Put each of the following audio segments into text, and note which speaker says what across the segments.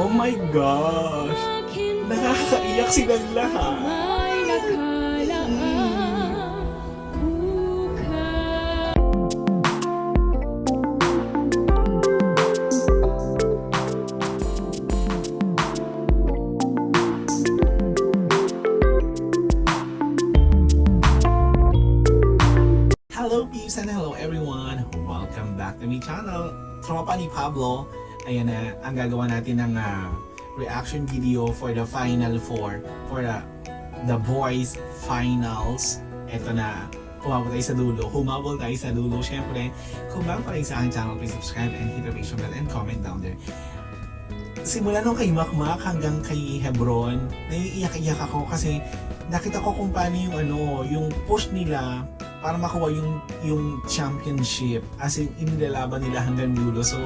Speaker 1: Oh my gosh! Nakakaiyak silang lahat. Hello peeps and hello everyone! Welcome back to my channel, Tropa ni Pablo. Ayan na, ang gagawa natin ng reaction video for the final four, for the boys finals. Eto na, humabol tayo sa dulo. Syempre, kung bago pa rin sa aking channel, please subscribe and hit the notification bell and comment down there. Simula nung kay Makmak hanggang kay Hebron, naiiyak-iyak ako kasi nakita ko kung paano yung push nila para makuha yung championship, as in inilalaban nila hanggang dulo. So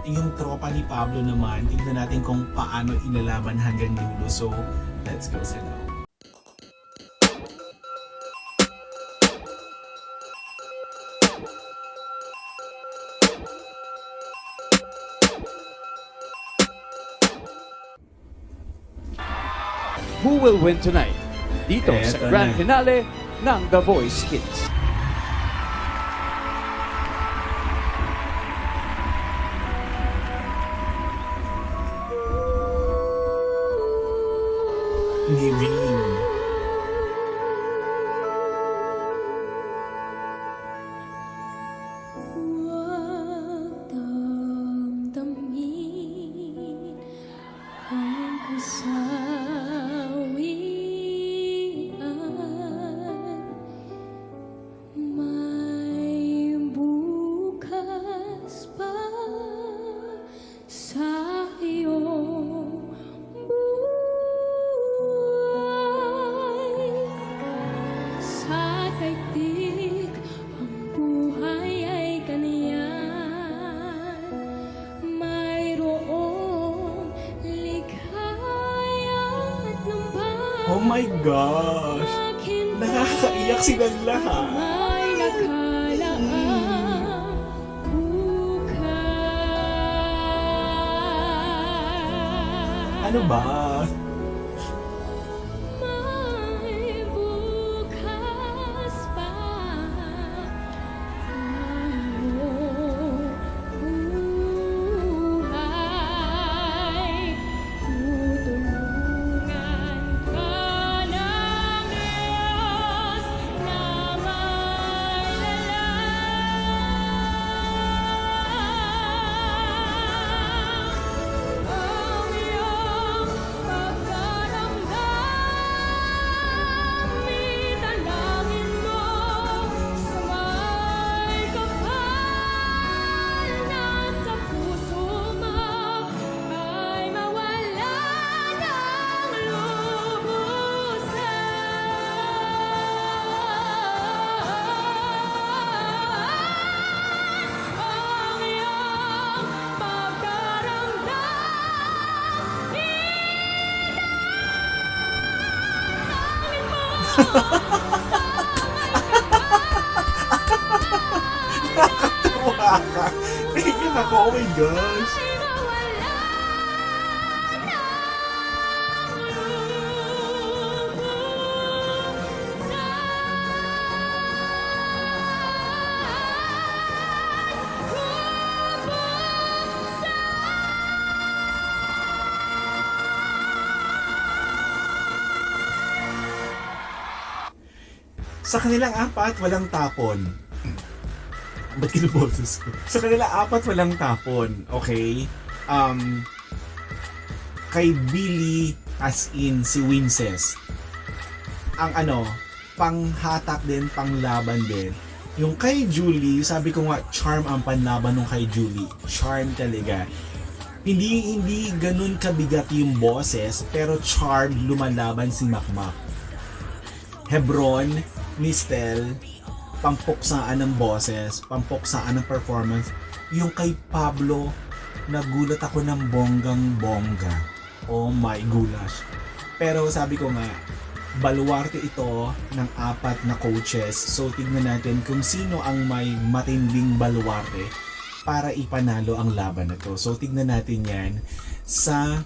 Speaker 1: yung tropa ni Pablo naman, tignan natin kung paano inalaban hanggang dulo. So let's go sa now.
Speaker 2: Who will win tonight? Dito sa
Speaker 1: Eto
Speaker 2: grand
Speaker 1: na.
Speaker 2: finale ng The Voice Kids.
Speaker 1: Ni Rin.
Speaker 3: Huwag damdamin ang kasawian. May bukas pa sa iyong buhay. Sa daigdig ang buhay ay kaniyan. Mayroong ligaya at lumbay.
Speaker 1: Oh my gosh! Nakakaiyak silang lahat.
Speaker 3: May nakalaang bukas.
Speaker 1: Ano ba?
Speaker 3: May bukas pa ang buhay. Tutulungan ka ng Diyos na maglalang. Ang iyong pagkaramdam, italangin mo sa may kapal na sa puso mo ay mawala ng lubusan. Ang iyong pagkaramdam, italangin mo sa
Speaker 1: Nakakatuwa ka. Naiiyak ako, oh my gosh.
Speaker 3: may mawala
Speaker 1: Sa kanilang apat, walang tapon. Ba't kinuboses ko? Sa kanilang apat, walang tapon. Okay? Kay Billy, as in si Winces, ang panghatak din, panglaban din. Yung kay Julie, sabi ko nga, charm ang panlaban nung kay Julie. Charm talaga. Hindi ganun kabigat yung boses, pero charm lumalaban si Makmak. Hebron, Mistel, pampuksaan ng boses, pampuksaan ng performance. Yung kay Pablo, nagulat ako ng bonggang-bongga. Oh my goulash. Pero sabi ko nga, baluarte ito ng apat na coaches. So tignan natin kung sino ang may matinding baluarte para ipanalo ang laban na to. So tignan natin yan. sa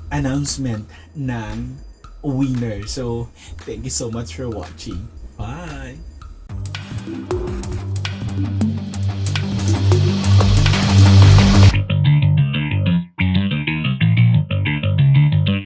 Speaker 1: announcement ng winner. So, thank you so much for watching. Bye!